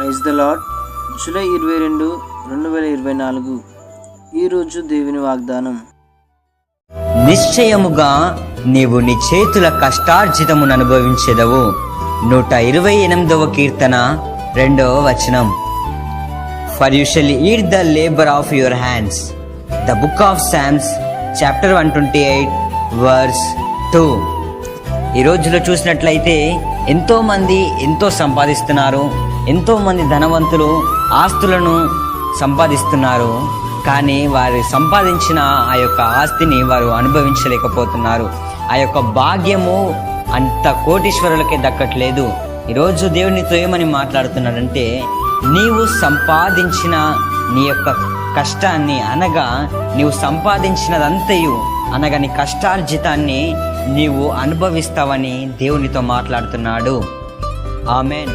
Praise the lord. July 22, 2024 ఈరోజు దేవుని వాగ్దానం. నిశ్చయముగా నీవు నీ చేతుల కష్టార్జితమును అనుభవించెదవు. 128వ కీర్తన 2వ వచనం. For you shall eat the labour of your hands. The book of Psalms chapter 128 verse 2. ఈ రోజులో చూసినట్లయితే ఎంతో మంది ఎంతో సంపాదిస్తున్నారు, ఎంతో మంది ధనవంతులు ఆస్తులను సంపాదిస్తున్నారు. కానీ వారు సంపాదించిన ఆ యొక్క ఆస్తిని వారు అనుభవించలేకపోతున్నారు. ఆ యొక్క భాగ్యము అంత కోటీశ్వరులకే దక్కట్లేదు. ఈరోజు దేవునితో ఏమని మాట్లాడుతున్నాడంటే, నీవు సంపాదించిన నీ యొక్క కష్టాన్ని, అనగా నీవు సంపాదించినదంతయు అనగా నీ కష్టార్జితాన్ని నీవు అనుభవిస్తావని దేవునితో మాట్లాడుతున్నాడు. ఆమేన్.